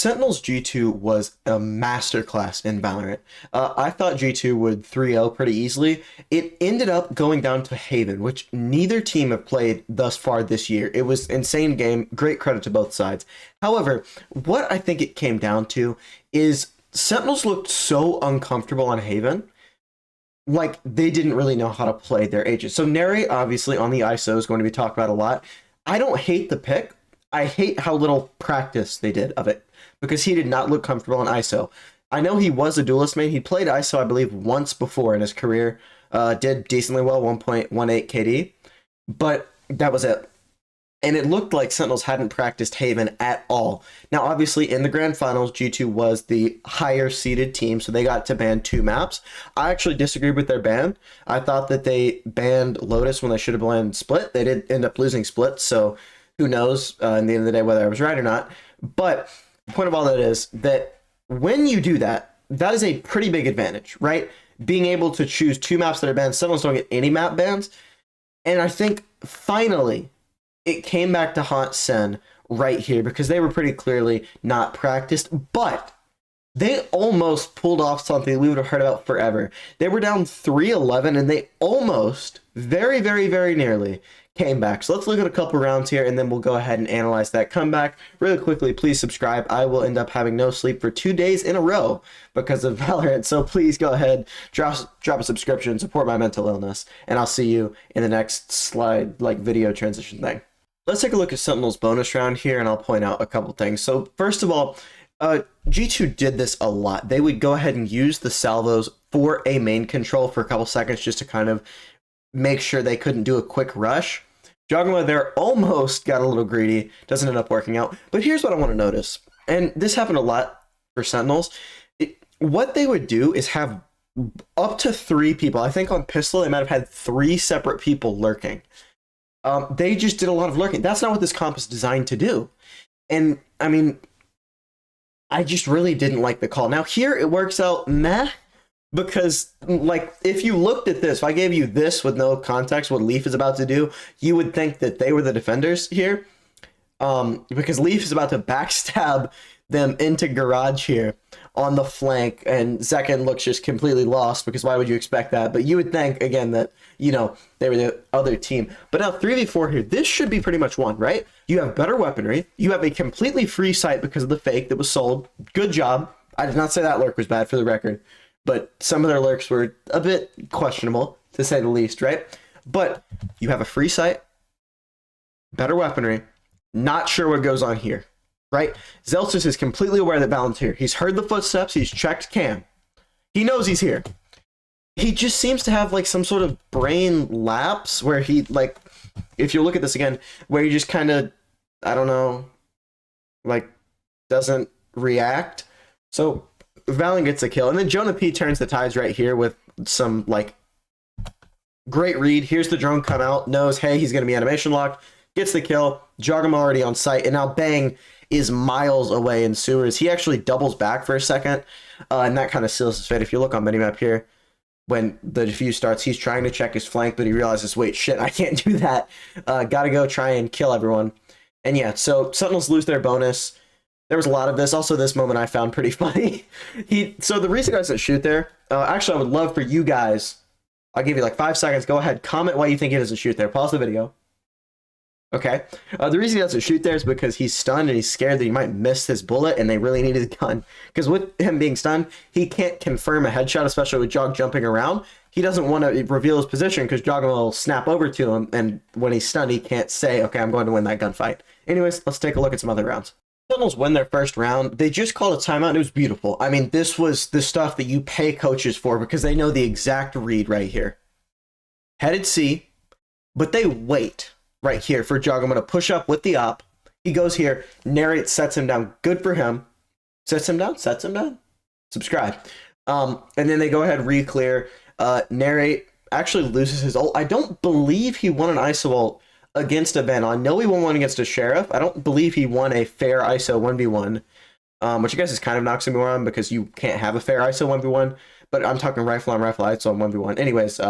Sentinels G2 was a masterclass in Valorant. I thought G2 would 3-0 pretty easily. It ended up going down to Haven, which neither team have played thus far this year. It was an insane game. Great credit to both sides. However, what I think it came down to is Sentinels looked so uncomfortable on Haven. Like, they didn't really know how to play their agents. So Neri, obviously, on the ISO is going to be talked about a lot. I don't hate the pick. I hate how little practice they did of it, because he did not look comfortable in ISO. I know he was a duelist main. He played ISO, I believe, once before in his career. Did decently well, 1.18 KD. But that was it. And it looked like Sentinels hadn't practiced Haven at all. Now, obviously, in the grand finals, G2 was the higher seeded team, so they got to ban 2 maps. I actually disagreed with their ban. I thought that they banned Lotus when they should have banned Split. They did end up losing Split, so who knows in the end of the day whether I was right or not. But the point of all that is that when you do that, that is a pretty big advantage, right? Being able to choose 2 maps that are banned. Sentinels don't get any map bans. And I think finally it came back to haunt Sen right here, because they were pretty clearly not practiced, but they almost pulled off something we would have heard about forever. They were down 3-11 and they almost, very, very, very nearly came back. So let's look at a couple rounds here and then we'll go ahead and analyze that comeback. Really quickly, please subscribe. I will end up having no sleep for 2 days in a row because of Valorant. So please go ahead, drop a subscription, support my mental illness, and I'll see you in the next slide, like video transition thing. Let's take a look at Sentinel's bonus round here, and I'll point out a couple things. So first of all, G2 did this a lot. They would go ahead and use the salvos for a main control for a couple seconds just to kind of make sure they couldn't do a quick rush. Jawgemo there almost got a little greedy. Doesn't end up working out. But here's what I want to notice. And this happened a lot for Sentinels. What they would do is have up to 3 people. I think on Pistol, they might have had 3 separate people lurking. They just did a lot of lurking. That's not what this comp is designed to do. And, I mean, I just really didn't like the call. Now, here it works out meh, because, like, if you looked at this, if I gave you this with no context, what Leaf is about to do, you would think that they were the defenders here. Because Leaf is about to backstab them into Garage here on the flank, and Zekken looks just completely lost, because why would you expect that? But you would think, again, that, you know, they were the other team. But now 3v4 here, this should be pretty much won, right? You have better weaponry. You have a completely free sight because of the fake that was sold. Good job. I did not say that lurk was bad, for the record, but some of their lurks were a bit questionable, to say the least, right? But you have a free sight, better weaponry, not sure what goes on here. Right? Zellsis is completely aware that Valyn's here. He's heard the footsteps. He's checked cam. He knows he's here. He just seems to have like some sort of brain lapse where he, like, if you look at this again, where he just kind of, I don't know, like, doesn't react. So Valyn gets a kill. And then JonahP turns the tides right here with some, like, great read. Here's the drone come out. Knows, hey, he's going to be animation locked. Gets the kill. Jawgemo already on site. And now Bang is miles away in sewers. He actually doubles back for a second, and that kind of seals his fate. If you look on minimap here, when the defuse starts, he's trying to check his flank, but he realizes, wait, shit, I can't do that. Gotta go try and kill everyone. And yeah, so Sentinels lose their bonus. There was a lot of this. Also, this moment I found pretty funny. So the reason guys that shoot there, actually, I would love for you guys, I'll give you like 5 seconds. Go ahead, comment why you think he doesn't shoot there. Pause the video. Okay, the reason he doesn't shoot there is because he's stunned and he's scared that he might miss his bullet, and they really need his gun. Because with him being stunned, he can't confirm a headshot, especially with Jog jumping around. He doesn't want to reveal his position because Jawgemo will snap over to him, and when he's stunned, he can't say, okay, I'm going to win that gunfight. Anyways, let's take a look at some other rounds. Sentinels win their first round. They just called a timeout, and it was beautiful. I mean, this was the stuff that you pay coaches for, because they know the exact read right here. Headed C, but they wait right here for Jawgemo to push up with the op. He goes here, narrates, sets him down. Good for him. Sets him down. Subscribe. And then they go ahead, re-clear. Narrate actually loses his ult. I don't believe he won an ISO ult against a Van. I know he won one against a Sheriff. I don't believe he won a fair ISO 1v1, which I guess is kind of an oxymoron because you can't have a fair ISO 1v1, but I'm talking rifle on rifle ISO on 1v1. Anyways,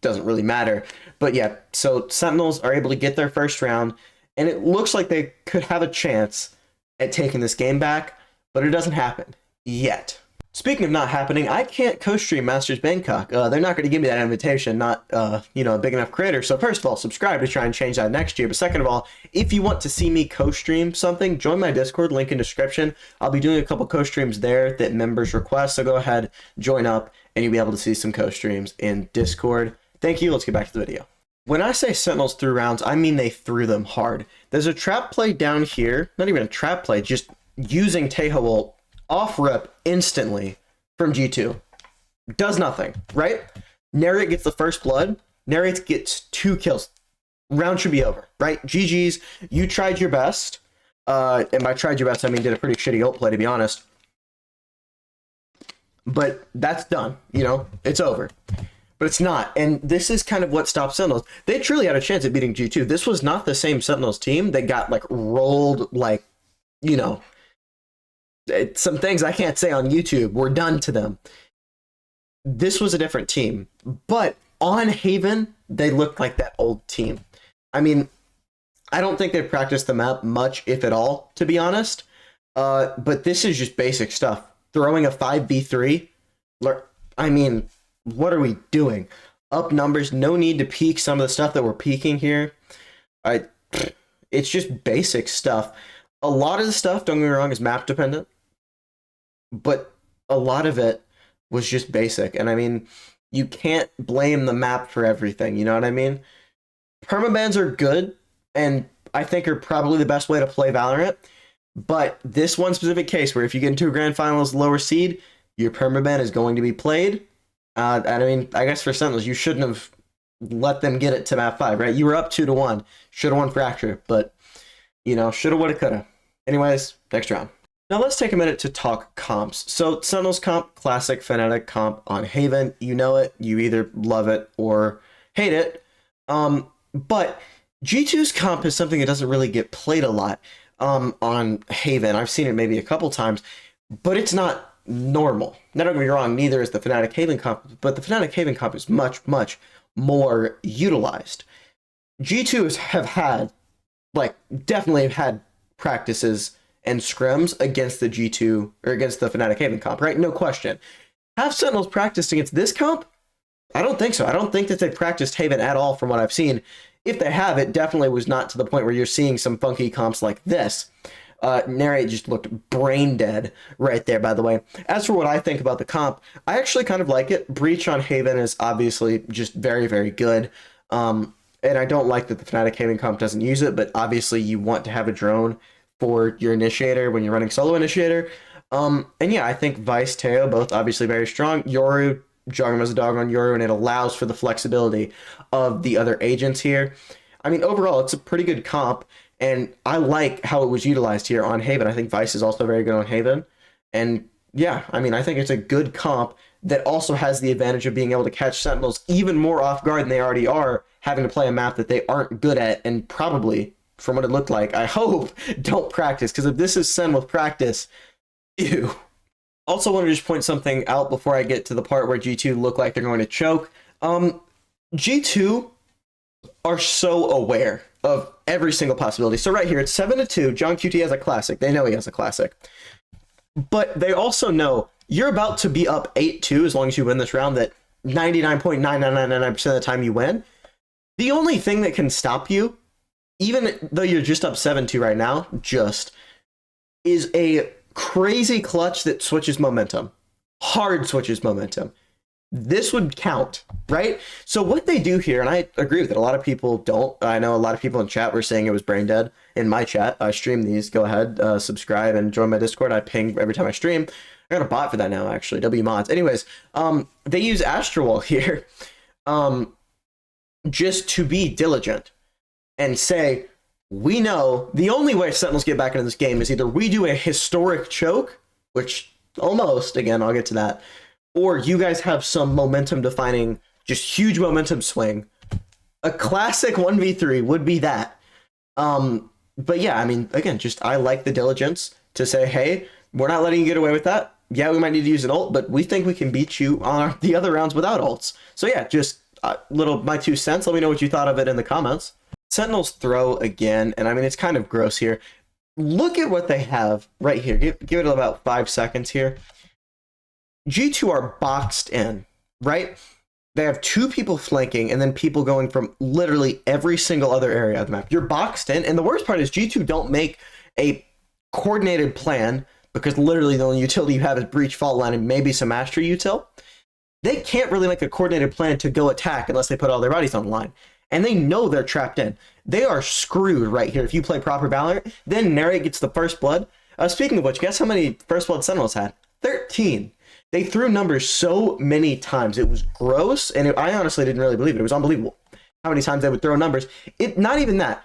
doesn't really matter. But yeah, so Sentinels are able to get their first round, and it looks like they could have a chance at taking this game back, but it doesn't happen yet. Speaking of not happening, I can't co-stream Masters Bangkok. They're not going to give me that invitation, not, a big enough creator. So first of all, subscribe to try and change that next year. But second of all, if you want to see me co-stream something, join my Discord, link in description. I'll be doing a couple co-streams there that members request. So go ahead, join up, and you'll be able to see some co-streams in Discord. Thank you. Let's get back to the video. When I say Sentinels threw rounds, I mean they threw them hard. There's a trap play down here. Not even a trap play, just using Teho ult off rip instantly from G2. Does nothing, right? Narrate gets the first blood. Narrate gets 2 kills. Round should be over, right? GG's, you tried your best. And by tried your best, I mean did a pretty shitty ult play, to be honest. But that's done, it's over. But it's not, and this is kind of what stopped Sentinels. They truly had a chance at beating G2. This was not the same Sentinels team that got, rolled, some things I can't say on YouTube were done to them. This was a different team. But on Haven, they looked like that old team. I mean, I don't think they practiced the map much, if at all, to be honest. But this is just basic stuff. Throwing a 5v3, I mean, what are we doing? Up numbers, no need to peek some of the stuff that we're peeking here. It's just basic stuff. A lot of the stuff, don't get me wrong, is map dependent. But a lot of it was just basic. And I mean, you can't blame the map for everything, you know what I mean? Permabans are good, and I think are probably the best way to play Valorant. But this one specific case, where if you get into a grand final as lower seed, your permaban is going to be played. I mean, I guess for Sentinels, you shouldn't have let them get it to map 5, right? You were up 2-1. Should have won Fracture, but, shoulda, woulda, coulda. Anyways, next round. Now let's take a minute to talk comps. So Sentinels comp, classic Fnatic comp on Haven. You know it. You either love it or hate it. But G2's comp is something that doesn't really get played a lot on Haven. I've seen it maybe a couple times, but it's not normal. Now don't get me wrong, neither is the Fnatic Haven comp, but the Fnatic Haven comp is much, much more utilized. G2s have had, definitely have had practices and scrims against the G2, or against the Fnatic Haven comp, right? No question. Have Sentinels practiced against this comp? I don't think so. I don't think that they practiced Haven at all from what I've seen. If they have, it definitely was not to the point where you're seeing some funky comps like this. Narrate just looked brain dead right there, by the way. As for what I think about the comp, I actually kind of like it. Breach on Haven is obviously just very, very good. And I don't like that the Fnatic Haven comp doesn't use it, but obviously you want to have a drone for your initiator when you're running solo initiator. And yeah, I think Vice, Teo, both obviously very strong. Yoru, Jawgemo has a dog on Yoru, and it allows for the flexibility of the other agents here. I mean, overall, it's a pretty good comp, and I like how it was utilized here on Haven. I think Vice is also very good on Haven. And yeah, I mean, I think it's a good comp that also has the advantage of being able to catch Sentinels even more off guard than they already are, having to play a map that they aren't good at, and probably, from what it looked like, I hope, don't practice, because if this is Sen with practice, ew. Also want to just point something out before I get to the part where G2 look like they're going to choke. G2 are so aware of every single possibility. So right here, it's 7-2. JohnQT has a classic. They know he has a classic. But they also know you're about to be up 8-2 as long as you win this round, that 99.9999% of the time you win. The only thing that can stop you, even though you're just up 7-2 right now, is a crazy clutch that switches momentum. Hard switches momentum. This would count, right? So what they do here, and I agree with it, a lot of people don't. I know a lot of people in chat were saying it was brain dead. In my chat, I stream these. Go ahead, subscribe and join my Discord. I ping every time I stream. I got a bot for that now, actually, WMods. Anyways, they use Astrowall here just to be diligent and say, we know the only way Sentinels get back into this game is either we do a historic choke, which almost, again, I'll get to that, or you guys have some momentum defining, just huge momentum swing. A classic 1v3 would be that. But yeah, I mean, again, just I like the diligence to say, hey, we're not letting you get away with that. Yeah, we might need to use an ult, but we think we can beat you on the other rounds without ults. So yeah, just my 2 cents. Let me know what you thought of it in the comments. Sentinels throw again, and I mean, it's kind of gross here. look at what they have right here. Give it about 5 seconds here. G2 are boxed in, right? They have 2 people flanking and then people going from literally every single other area of the map. You're boxed in, and the worst part is G2 don't make a coordinated plan because literally the only utility you have is breach, fault line, and maybe some mastery util. They can't really make a coordinated plan to go attack unless they put all their bodies on the line. And they know they're trapped in. They are screwed right here if you play proper Valorant. Then Narrate gets the first blood. Speaking of which, guess how many first blood Sentinels had? 13. They threw numbers so many times. It was gross, and I honestly didn't really believe it. It was unbelievable how many times they would throw numbers. Not even that.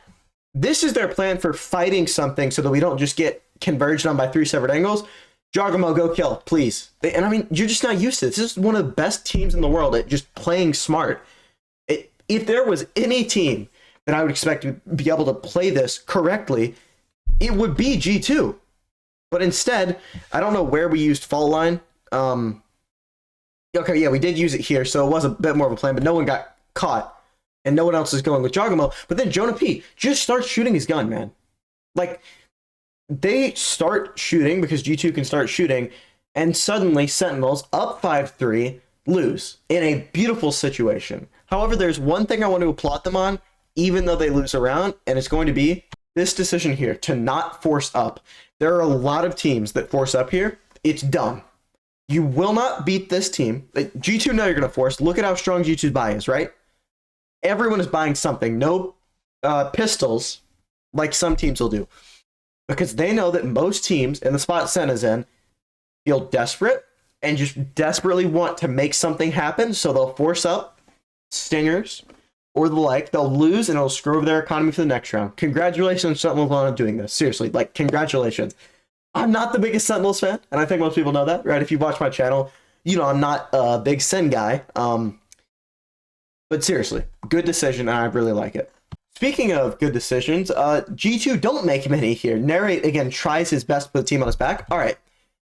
This is their plan for fighting something so that we don't just get converged on by 3 separate angles. Jawgemo, go kill, please. And I mean, you're just not used to this. This is one of the best teams in the world at just playing smart. If there was any team that I would expect to be able to play this correctly, it would be G2. But instead, I don't know where we used fault line. Okay, yeah, we did use it here, so it was a bit more of a plan, but no one got caught. And no one else is going with Jawgemo. But then JonahP just starts shooting his gun, man. Like, they start shooting because G2 can start shooting, and suddenly Sentinels, up 5-3, lose in a beautiful situation. However, there's one thing I want to applaud them on, even though they lose a round, and it's going to be this decision here, to not force up. There are a lot of teams that force up here. It's dumb. You will not beat this team. G2 know you're going to force. Look at how strong G2's buy is, right? Everyone is buying something. No pistols, like some teams will do. Because they know that most teams in the spot Senna's in feel desperate and just desperately want to make something happen, so they'll force up stingers or the like. They'll lose and it'll screw over their economy for the next round. Congratulations, Sentinels, on doing this. Seriously, like, congratulations. I'm not the biggest Sentinels fan, and I think most people know that, right? If you watch my channel, you know I'm not a big Sen guy. But seriously, good decision, and I really like it. Speaking of good decisions, G2 don't make many here. Narrate, again, tries his best to put the team on his back. All right.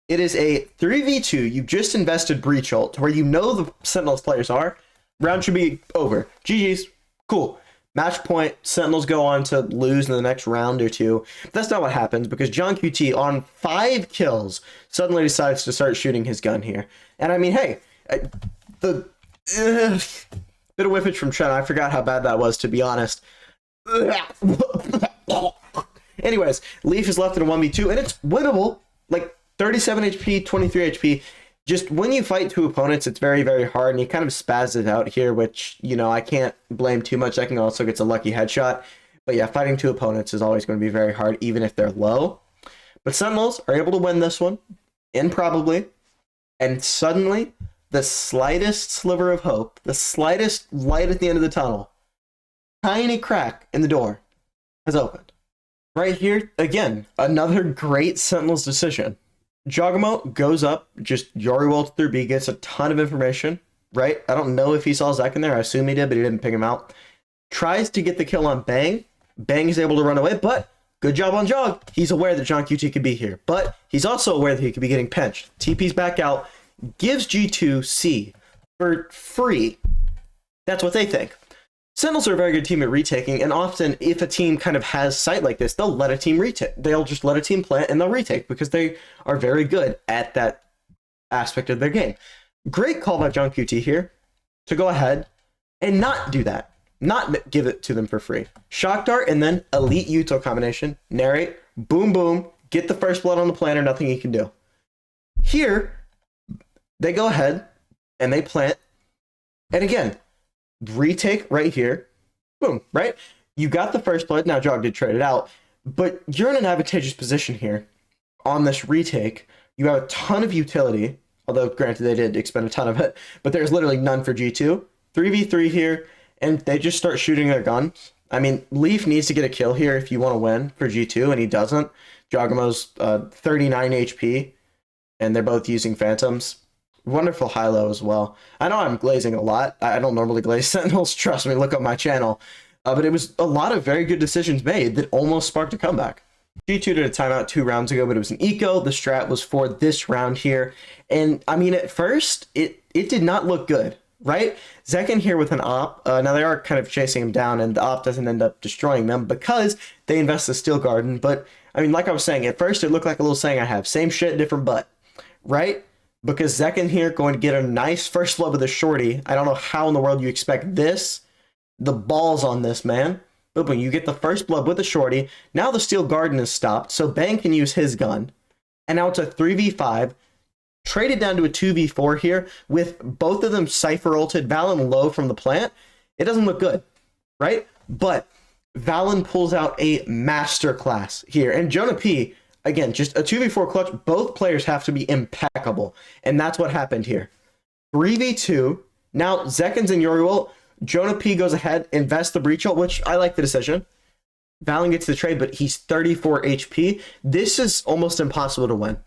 It is a 3v2. You've just invested breach ult to where you know the Sentinels players are. Round should be over. GG's. Cool. Match point. Sentinels go on to lose in the next round or two. But that's not what happens because JohnQT, on 5 kills, suddenly decides to start shooting his gun here. And I mean, hey, bit of whiffage from Trent. I forgot how bad that was, to be honest. Anyways, Leaf is left in a 1v2, and it's winnable. Like, 37 HP, 23 HP. Just when you fight 2 opponents, it's very, very hard, and he kind of spazzed it out here, which, you know, I can't blame too much. Zekken also gets a lucky headshot. But yeah, fighting 2 opponents is always going to be very hard, even if they're low. But Sentinels are able to win this one, improbably, and suddenly, the slightest sliver of hope, the slightest light at the end of the tunnel, tiny crack in the door has opened. Right here, again, another great Sentinels decision. Jawgemo goes up, just Yori ults through B, gets a ton of information, right? I don't know if he saw Zekken there. I assume he did, but he didn't ping him out. Tries to get the kill on Bang. Bang is able to run away, but good job on Jog. He's aware that JonQT could be here, but he's also aware that he could be getting pinched. TP's back out, gives G2 C for free. That's what they think. Sentinels are a very good team at retaking, and often if a team kind of has sight like this, they'll let a team retake. They'll just let a team plant and they'll retake because they are very good at that aspect of their game. Great call by JonQT here to go ahead and not do that. Not give it to them for free. Shock Dart and then Elite Util combination. Narrate, boom, boom, get the first blood on the planter, nothing he can do. Here, they go ahead and they plant. And again, retake right here. Boom, right? You got the first blood. Now, Jog did trade it out. But you're in an advantageous position here on this retake. You have a ton of utility. Although, granted, they did expend a ton of it. But there's literally none for G2. 3v3 here. And they just start shooting their guns. I mean, Leaf needs to get a kill here if you want to win for G2. And he doesn't. Jawgemo's 39 HP. And they're both using Phantoms. Wonderful high-low as well. I know I'm glazing a lot. I don't normally glaze Sentinels. Trust me, look on my channel. But it was a lot of very good decisions made that almost sparked a comeback. G2 did a timeout 2 rounds ago, but it was an eco. The strat was for this round here. And, I mean, at first, it did not look good, right? Zekken here with an op. Now, they are kind of chasing him down, and the op doesn't end up destroying them because they invest the Steel Garden. But, I mean, like I was saying, at first it looked like a little saying I have. Same shit, different butt, right? Because Zekken here going to get a nice first blood with a shorty. I don't know how in the world you expect this. The balls on this, man. But when you get the first blood with a shorty, now the steel garden is stopped, so Bang can use his gun. And now it's a 3v5. Traded down to a 2v4 here with both of them Cypher ulted, Valyn low from the plant. It doesn't look good, right? But Valyn pulls out a masterclass here. And JonahP, again, just a 2v4 clutch. Both players have to be impeccable. And that's what happened here. 3v2. Now Zekken's in Yuri ult. JonahP goes ahead, invests the breach ult, which I like the decision. Valyn gets the trade, but he's 34 HP. This is almost impossible to win.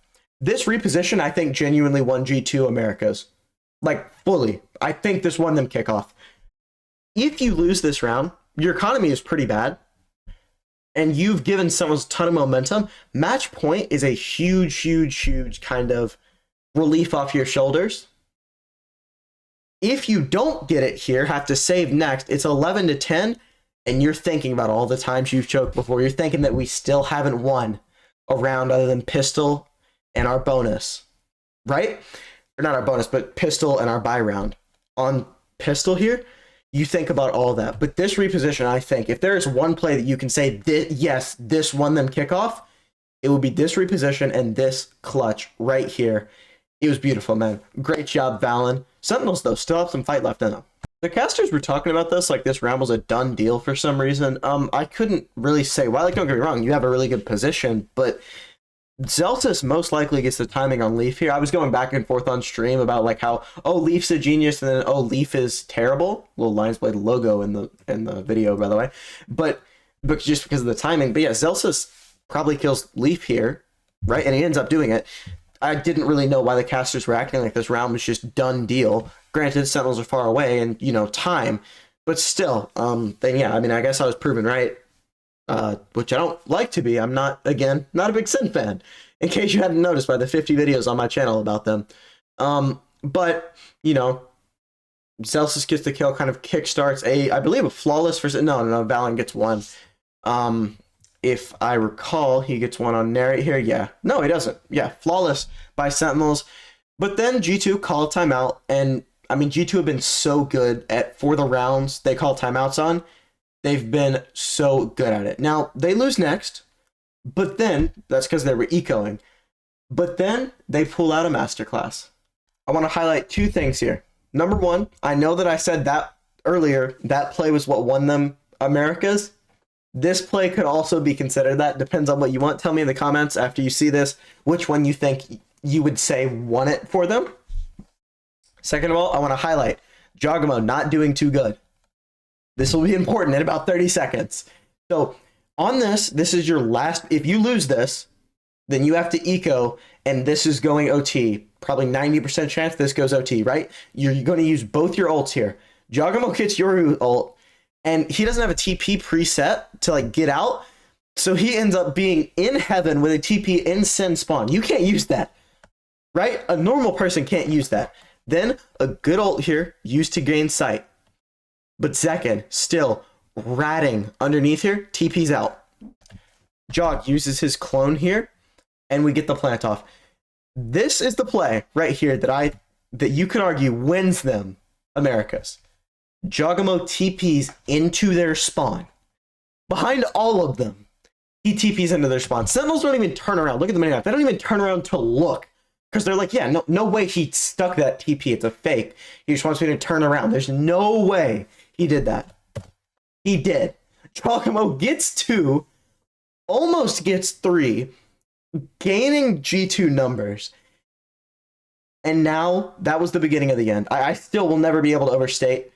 This reposition, I think, genuinely won G2 Americas. Like, fully. I think this won them kickoff. If you lose this round, your economy is pretty bad, and you've given someone a ton of momentum. Match point is a huge kind of relief off your shoulders. If you don't get it here, have to save next, it's 11-10, and you're thinking about all the times you've choked before. You're thinking that we still haven't won a round other than pistol and our bonus, right? Or not our bonus, but pistol and our buy round. On pistol here, you think about all that. But this reposition, I think, if there is one play that you can say, yes, this won them kickoff, it would be this reposition and this clutch right here. It was beautiful, man. Great job, Valyn. Sentinels, though, still have some fight left in them. The casters were talking about this, like this round was a done deal for some reason. I couldn't really say why. Like, don't get me wrong, you have a really good position, but Zellsis most likely gets the timing on Leaf here. I was going back and forth on stream about like how, oh, Leaf's a genius, and then, oh, Leaf is terrible. Little Lionzblade logo in the video, by the way. But just because of the timing. But yeah, Zellsis probably kills Leaf here, right? And he ends up doing it. I didn't really know why the casters were acting like this round was just done deal. Granted, Sentinels are far away and, you know, time. But still, then yeah, I mean, I guess I was proven right. Which I don't like to be. I'm not, again, not a big Sin fan, in case you hadn't noticed by the 50 videos on my channel about them. But, you know, Zellsis gets the kill, kind of kickstarts I believe, a flawless versus, no, Valyn gets one. If I recall, he gets one on narrate here. Yeah, no, he doesn't. Yeah, flawless by Sentinels. But then G2 call timeout, and I mean, G2 have been so good for the rounds they call timeouts on. They've been so good at it. Now, they lose next, but then, that's because they were ecoing. But then, they pull out a masterclass. I want to highlight two things here. Number one, I know that I said that earlier, that play was what won them Americas. This play could also be considered that. Depends on what you want. Tell me in the comments after you see this, which one you think you would say won it for them. Second of all, I want to highlight Jawgemo not doing too good. This will be important in about 30 seconds. So on this is your last. If you lose this, then you have to eco, and this is going OT. Probably 90% chance this goes OT, right? You're going to use both your ults here. Jawgemo gets your ult, and he doesn't have a TP preset to like get out. So he ends up being in heaven with a TP in Sin spawn. You can't use that, right? A normal person can't use that. Then a good ult here used to gain sight. But Zekken still ratting underneath here. TP's out. Jog uses his clone here, and we get the plant off. This is the play right here that you can argue wins them Americas. Jawgemo TPs into their spawn. Behind all of them, he TPs into their spawn. Sentinels don't even turn around. Look at the minimap. They don't even turn around to look. Because they're like, yeah, no way he stuck that TP. It's a fake. He just wants me to turn around. There's no way he did that. He did. Jawgemo gets 2, almost gets 3, gaining G2 numbers. And now, that was the beginning of the end. I still will never be able to overstate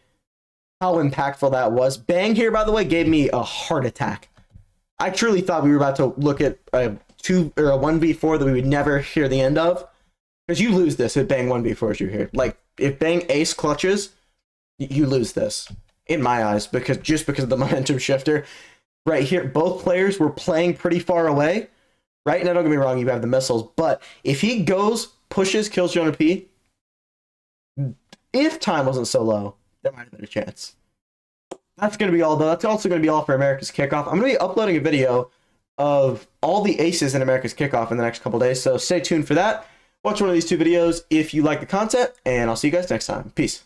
how impactful that was. Bang here, by the way, gave me a heart attack. I truly thought we were about to look at a 1v4 that we would never hear the end of. Because you lose this if Bang 1v4s you here. Like, if Bang ace clutches, you lose this. In my eyes, just because of the momentum shifter. Right here, both players were playing pretty far away. Right? Now, don't get me wrong, you have the missiles. But if he goes, pushes, kills JonahP, if time wasn't so low, there might have been a chance. That's going to be all, though. That's also going to be all for America's Kickoff. I'm going to be uploading a video of all the aces in America's Kickoff in the next couple days. So stay tuned for that. Watch one of these two videos if you like the content, and I'll see you guys next time. Peace.